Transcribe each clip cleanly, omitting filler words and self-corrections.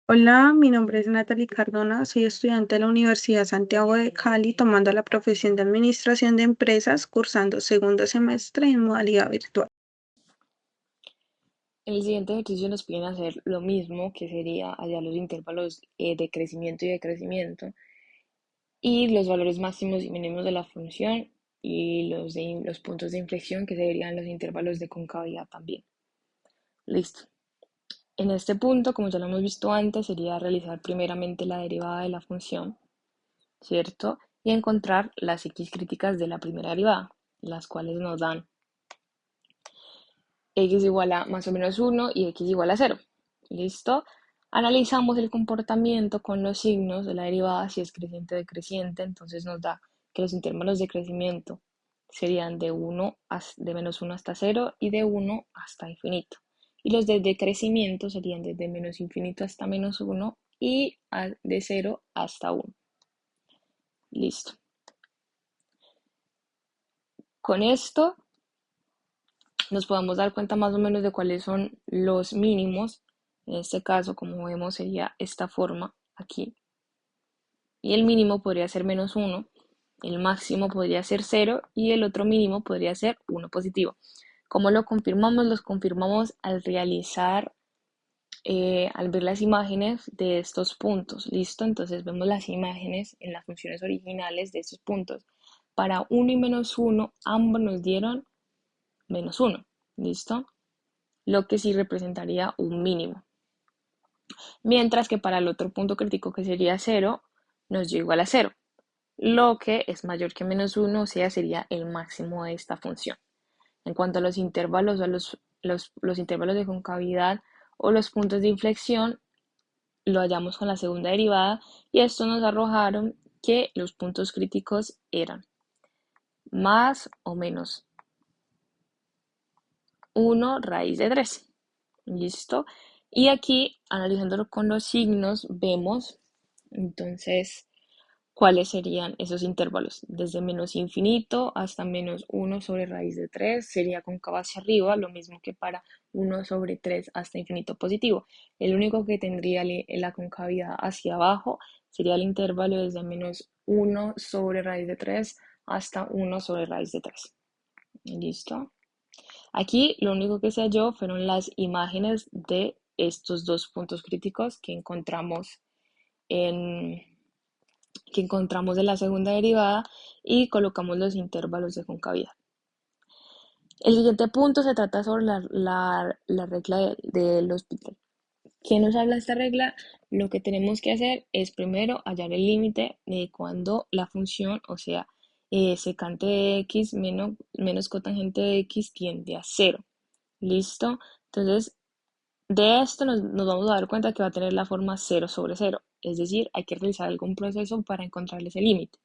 Hola, mi nombre es Natalie Cardona, soy estudiante de la Universidad Santiago de Cali, tomando la profesión de Administración de Empresas, cursando segundo semestre en modalidad virtual. En el siguiente ejercicio nos piden hacer lo mismo, que sería hallar los intervalos de crecimiento y decrecimiento y los valores máximos y mínimos de la función y los puntos de inflexión, que serían los intervalos de concavidad también. Listo. En este punto, como ya lo hemos visto antes, sería realizar primeramente la derivada de la función, ¿cierto? Y encontrar las x críticas de la primera derivada, las cuales nos dan x igual a más o menos 1 y x igual a 0. ¿Listo? Analizamos el comportamiento con los signos de la derivada, si es creciente o decreciente, entonces nos da que los intervalos de crecimiento serían de menos 1 hasta 0 y de 1 hasta infinito. Y los de decrecimiento serían desde menos infinito hasta menos 1 y de 0 hasta 1. Listo. Con esto nos podemos dar cuenta más o menos de cuáles son los mínimos. En este caso, como vemos, sería esta forma aquí. Y el mínimo podría ser menos 1, el máximo podría ser 0 y el otro mínimo podría ser 1 positivo. ¿Cómo lo confirmamos? Los confirmamos al ver las imágenes de estos puntos. ¿Listo? Entonces vemos las imágenes en las funciones originales de estos puntos. Para 1 y menos 1, ambos nos dieron menos 1. ¿Listo? Lo que sí representaría un mínimo. Mientras que para el otro punto crítico, que sería 0, nos dio igual a 0, lo que es mayor que menos 1, o sea, sería el máximo de esta función. En cuanto a los intervalos o los intervalos de concavidad o los puntos de inflexión, lo hallamos con la segunda derivada y esto nos arrojaron que los puntos críticos eran más o menos 1 raíz de 3. ¿Listo? Y aquí, analizándolo con los signos, vemos entonces cuáles serían esos intervalos. Desde menos infinito hasta menos 1 sobre raíz de 3 sería cóncavo hacia arriba, lo mismo que para 1 sobre 3 hasta infinito positivo. El único que tendría la concavidad hacia abajo sería el intervalo desde menos 1 sobre raíz de 3 hasta 1 sobre raíz de 3. ¿Listo? Aquí lo único que se halló fueron las imágenes de estos dos puntos críticos en, que encontramos en la segunda derivada y colocamos los intervalos de concavidad. El siguiente punto se trata sobre la regla del hospital. ¿Qué nos habla esta regla? Lo que tenemos que hacer es primero hallar el límite de cuando la función, o sea, secante de x menos cotangente de x tiende a 0. ¿Listo? Entonces, de esto nos vamos a dar cuenta que va a tener la forma 0 sobre 0. Es decir, hay que realizar algún proceso para encontrarle ese límite.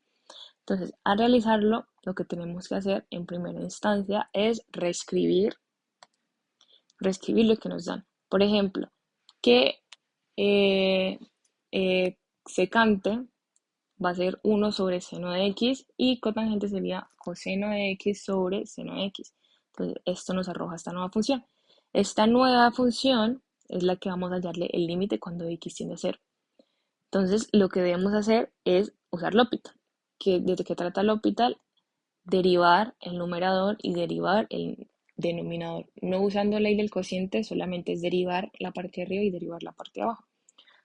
Entonces, al realizarlo, lo que tenemos que hacer en primera instancia es reescribir lo que nos dan. Por ejemplo, que eh, secante va a ser 1 sobre seno de x y cotangente sería coseno de x sobre seno de x. Entonces, esto nos arroja esta nueva función. Esta nueva función es la que vamos a hallarle el límite cuando x tiende a 0. Entonces, lo que debemos hacer es usar L'Hopital. ¿De qué trata L'Hopital? Derivar el numerador y derivar el denominador. No usando ley del cociente, solamente es derivar la parte de arriba y derivar la parte de abajo.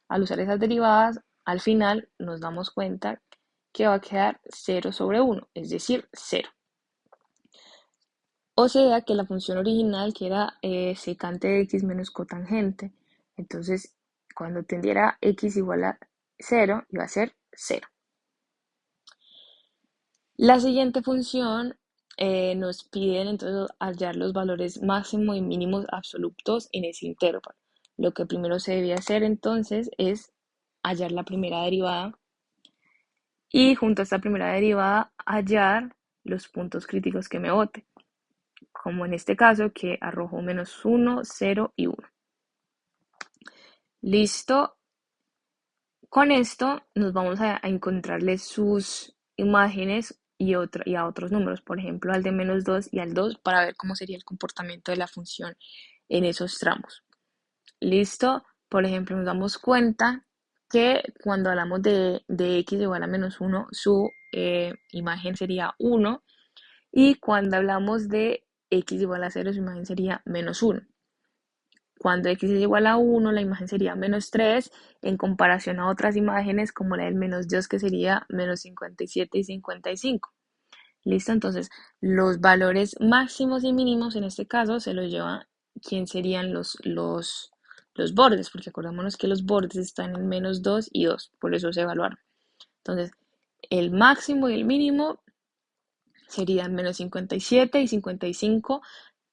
Al usar esas derivadas, al final nos damos cuenta que va a quedar 0 sobre 1, es decir, 0. O sea que la función original, que era secante de x menos cotangente, entonces cuando tendiera x igual a 0, iba a ser 0. La siguiente función nos piden entonces hallar los valores máximos y mínimos absolutos en ese intervalo. Lo que primero se debe hacer entonces es hallar la primera derivada y junto a esta primera derivada hallar los puntos críticos que me bote, como en este caso que arrojó menos 1, 0 y 1. Listo. Con esto nos vamos a encontrarle sus imágenes y a otros números, por ejemplo al de menos 2 y al 2 para ver cómo sería el comportamiento de la función en esos tramos. Listo. Por ejemplo, nos damos cuenta que cuando hablamos de x igual a menos 1, su imagen sería 1, y cuando hablamos de x igual a 0, su imagen sería menos 1. Cuando x es igual a 1, la imagen sería menos 3, en comparación a otras imágenes como la del menos 2, que sería menos 57 y 55. ¿Listo? Entonces, los valores máximos y mínimos en este caso se los lleva quién serían los bordes, porque acordémonos que los bordes están en menos 2 y 2, por eso se evaluaron. Entonces, el máximo y el mínimo serían menos 57 y 55,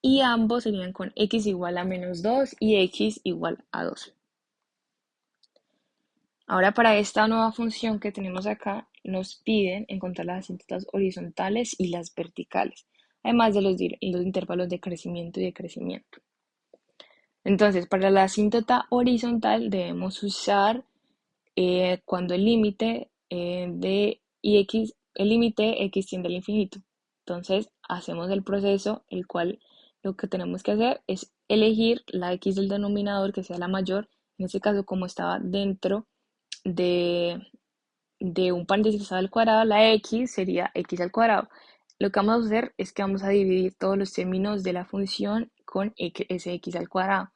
y ambos serían con x igual a menos 2 y x igual a 2. Ahora, para esta nueva función que tenemos acá, nos piden encontrar las asíntotas horizontales y las verticales, además de los intervalos de crecimiento y decrecimiento. Entonces, para la asíntota horizontal debemos usar cuando el límite el límite x tiende al infinito. Entonces, hacemos el proceso, el cual lo que tenemos que hacer es elegir la x del denominador que sea la mayor. En este caso, como estaba dentro de, de un paréntesis al cuadrado, la x sería x al cuadrado. Lo que vamos a hacer es que vamos a dividir todos los términos de la función con ese x al cuadrado.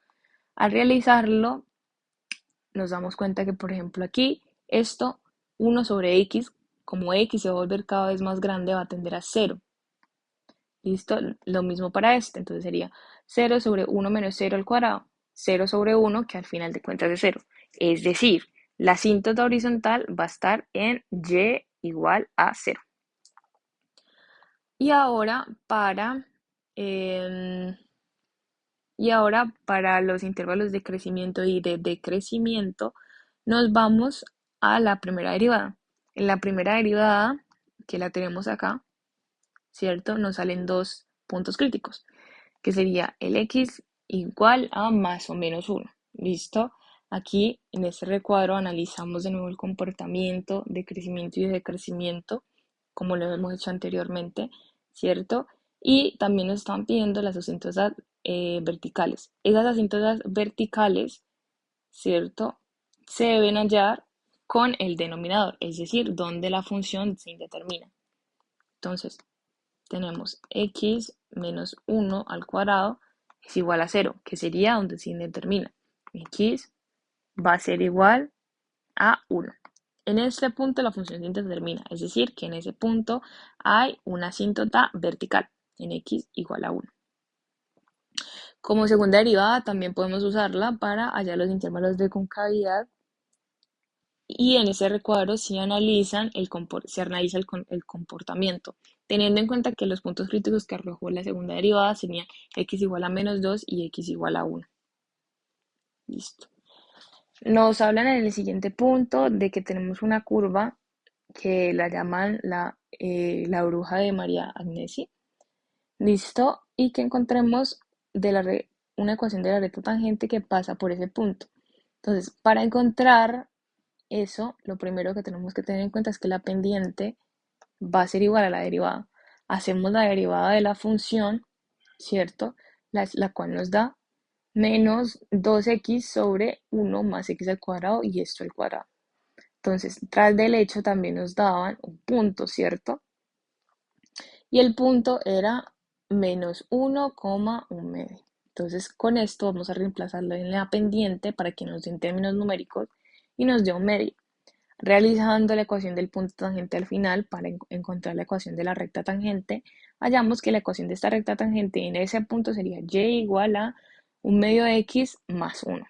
Al realizarlo, nos damos cuenta que, por ejemplo, aquí, esto, 1 sobre x, como x se va a volver cada vez más grande, va a tender a 0. ¿Listo? Lo mismo para este, entonces sería 0 sobre 1 menos 0 al cuadrado, 0 sobre 1, que al final de cuentas es 0. Es decir, la asíntota horizontal va a estar en y igual a 0. Y ahora em, los intervalos de crecimiento y de decrecimiento, nos vamos a la primera derivada. En la primera derivada, que la tenemos acá, ¿cierto? Nos salen dos puntos críticos, que sería el x igual a más o menos 1. ¿Listo? Aquí en este recuadro analizamos de nuevo el comportamiento de crecimiento y de decrecimiento, como lo hemos hecho anteriormente, ¿cierto? Y también nos están pidiendo las asíntotas verticales. Esas asíntotas verticales, ¿cierto? Se deben hallar con el denominador, es decir, donde la función se indetermina. Entonces, tenemos x menos 1 al cuadrado es igual a 0, que sería donde se indetermina. X va a ser igual a 1. En este punto la función se indetermina, es decir, que en ese punto hay una asíntota vertical en x igual a 1. Como segunda derivada también podemos usarla para hallar los intervalos de concavidad, y en ese recuadro se analiza el comportamiento, teniendo en cuenta que los puntos críticos que arrojó la segunda derivada serían x igual a menos 2 y x igual a 1. Listo. Nos hablan en el siguiente punto de que tenemos una curva que la llaman la bruja de María Agnesi. Listo. Y que encontremos una ecuación de la recta tangente que pasa por ese punto. Entonces, para encontrar eso, lo primero que tenemos que tener en cuenta es que la pendiente va a ser igual a la derivada. Hacemos la derivada de la función, ¿cierto? La cual nos da menos 2x sobre 1 más x al cuadrado y esto al cuadrado. Entonces, tras del hecho también nos daban un punto, ¿cierto? Y el punto era menos 1,1 medio. Entonces, con esto vamos a reemplazarlo en la pendiente para que nos den términos numéricos y nos dé un medio. Realizando la ecuación del punto tangente al final para encontrar la ecuación de la recta tangente, hallamos que la ecuación de esta recta tangente en ese punto sería y igual a un medio de x más 1.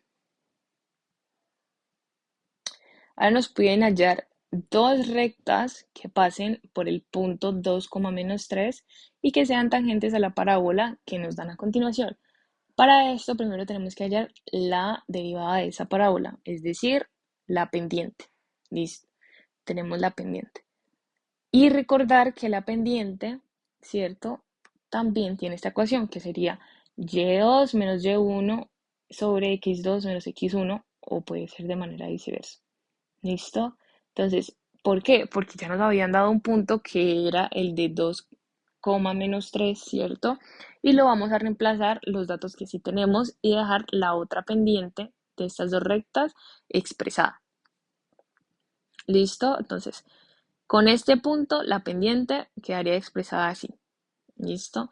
Ahora nos pueden hallar dos rectas que pasen por el punto 2, menos 3 y que sean tangentes a la parábola que nos dan a continuación. Para esto primero tenemos que hallar la derivada de esa parábola, es decir, la pendiente. Listo, tenemos la pendiente. Y recordar que la pendiente, ¿cierto? También tiene esta ecuación que sería y2 menos y1 sobre x2 menos x1, o puede ser de manera viceversa. ¿Listo? Entonces, ¿por qué? Porque ya nos habían dado un punto que era el de 2, menos 3, ¿cierto? Y lo vamos a reemplazar los datos que sí tenemos y dejar la otra pendiente de estas dos rectas expresada. ¿Listo? Entonces, con este punto la pendiente quedaría expresada así. ¿Listo?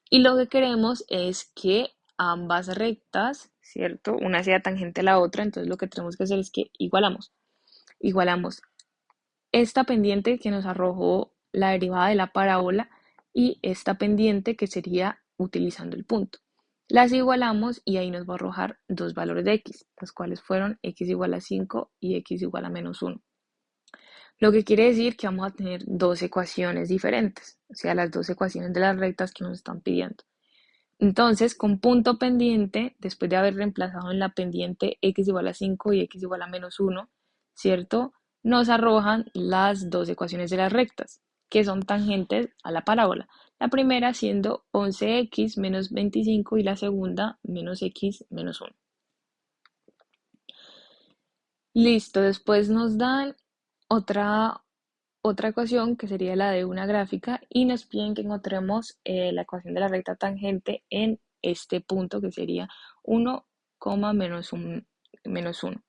Y lo que queremos es que ambas rectas, ¿cierto? Una sea tangente a la otra, entonces lo que tenemos que hacer es que igualamos. Igualamos esta pendiente que nos arrojó la derivada de la parábola y esta pendiente que sería utilizando el punto. Las igualamos y ahí nos va a arrojar dos valores de x, los cuales fueron x igual a 5 y x igual a menos 1. Lo que quiere decir que vamos a tener dos ecuaciones diferentes, o sea, las dos ecuaciones de las rectas que nos están pidiendo. Entonces, con punto pendiente, después de haber reemplazado en la pendiente x igual a 5 y x igual a menos 1, ¿cierto? Nos arrojan las dos ecuaciones de las rectas, que son tangentes a la parábola. La primera siendo 11x menos 25 y la segunda menos x menos 1. Listo, después nos dan otra ecuación que sería la de una gráfica y nos piden que encontremos la ecuación de la recta tangente en este punto que sería 1, menos 1, menos 1.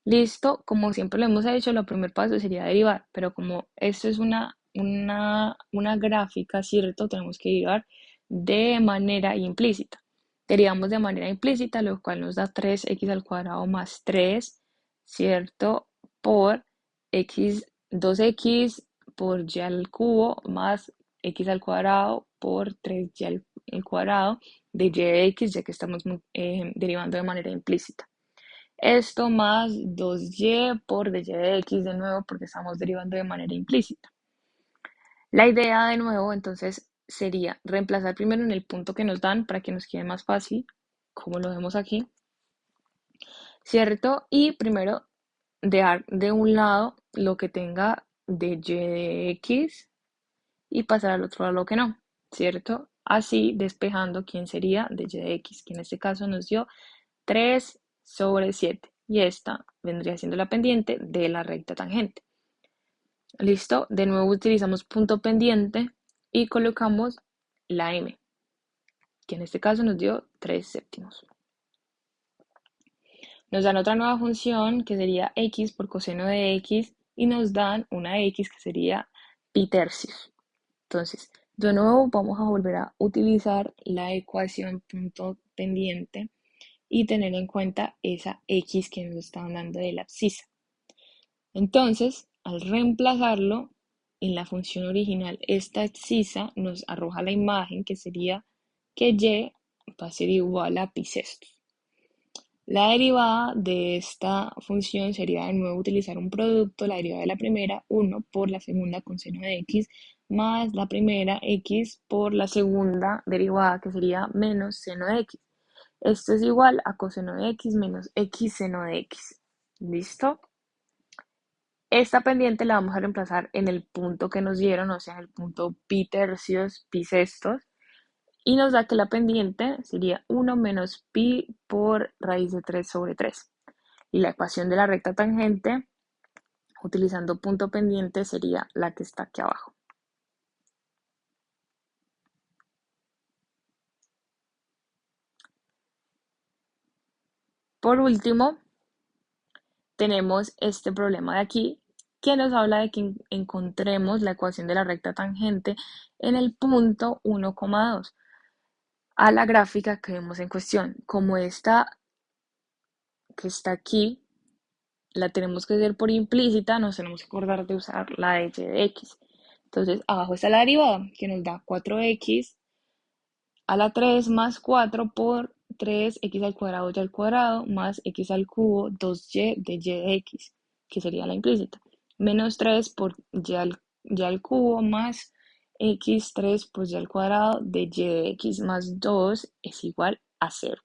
Listo, como siempre lo hemos hecho, el primer paso sería derivar, pero como esto es una gráfica, ¿cierto? Tenemos que derivar de manera implícita. Derivamos de manera implícita, lo cual nos da 3x al cuadrado más 3, ¿cierto? Por x, 2x por y al cubo más x al cuadrado por 3y al cuadrado de y de x, ya que estamos derivando de manera implícita. Esto más 2y por dy de x de nuevo porque estamos derivando de manera implícita. La idea de nuevo entonces sería reemplazar primero en el punto que nos dan para que nos quede más fácil, como lo vemos aquí, ¿cierto? Y primero dejar de un lado lo que tenga de y de x y pasar al otro lado lo que no, ¿cierto? Así despejando quién sería de y de x, que en este caso nos dio 3 sobre 7 y esta vendría siendo la pendiente de la recta tangente. Listo, de nuevo utilizamos punto pendiente y colocamos la m, que en este caso nos dio 3 séptimos. Nos dan otra nueva función que sería x por coseno de x y nos dan una x que sería pi tercios. Entonces, de nuevo vamos a volver a utilizar la ecuación punto pendiente y tener en cuenta esa x que nos están dando de la abscisa. Entonces, al reemplazarlo en la función original, esta abscisa nos arroja la imagen que sería que y va a ser igual a pi sextos. La derivada de esta función sería de nuevo utilizar un producto, la derivada de la primera, 1 por la segunda con seno de x, más la primera x por la segunda derivada, que sería menos seno de x. Esto es igual a coseno de x menos x seno de x. ¿Listo? Esta pendiente la vamos a reemplazar en el punto que nos dieron, o sea, en el punto pi tercios, pi sextos, y nos da que la pendiente sería 1 menos pi por raíz de 3 sobre 3. Y la ecuación de la recta tangente, utilizando punto pendiente, sería la que está aquí abajo. Por último, tenemos este problema de aquí, que nos habla de que encontremos la ecuación de la recta tangente en el punto 1,2 a la gráfica que vemos en cuestión. Como esta que está aquí la tenemos que hacer por implícita, nos tenemos que acordar de usar la de y de x. Entonces, abajo está la derivada, que nos da 4x a la 3 más 4 por 3x al cuadrado y al cuadrado más x al cubo 2y de y de x, que sería la implícita, menos 3 por y al cubo más x 3 por y al cuadrado de y de x más 2 es igual a 0.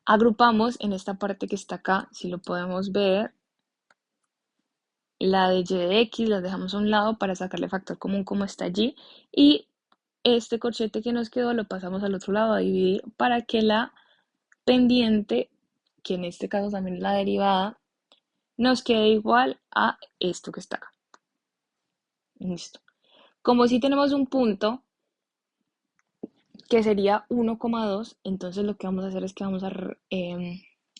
Agrupamos en esta parte que está acá, si lo podemos ver, la de y de x la dejamos a un lado para sacarle factor común como está allí y este corchete que nos quedó lo pasamos al otro lado a dividir para que la pendiente, que en este caso también es la derivada, nos quede igual a esto que está acá. Listo. Como si tenemos un punto que sería 1,2, entonces lo que vamos a hacer es que vamos a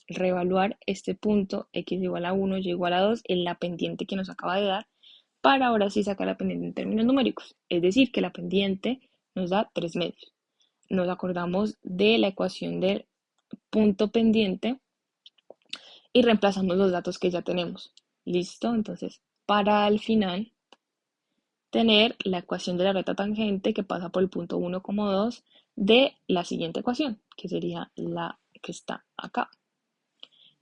reevaluar este punto x igual a 1, y igual a 2 en la pendiente que nos acaba de dar, para ahora sí sacar la pendiente en términos numéricos. Es decir, que la pendiente nos da 3/2. Nos acordamos de la ecuación del punto pendiente y reemplazamos los datos que ya tenemos. ¿Listo? Entonces, para al final tener la ecuación de la recta tangente que pasa por el punto 1,2 de la siguiente ecuación, que sería la que está acá.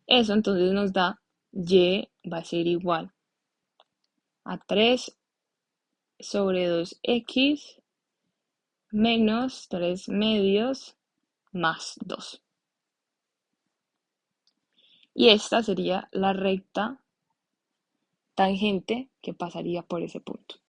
Eso entonces nos da y va a ser igual a 3 sobre 2x menos 3/2 más 2. Y esta sería la recta tangente que pasaría por ese punto.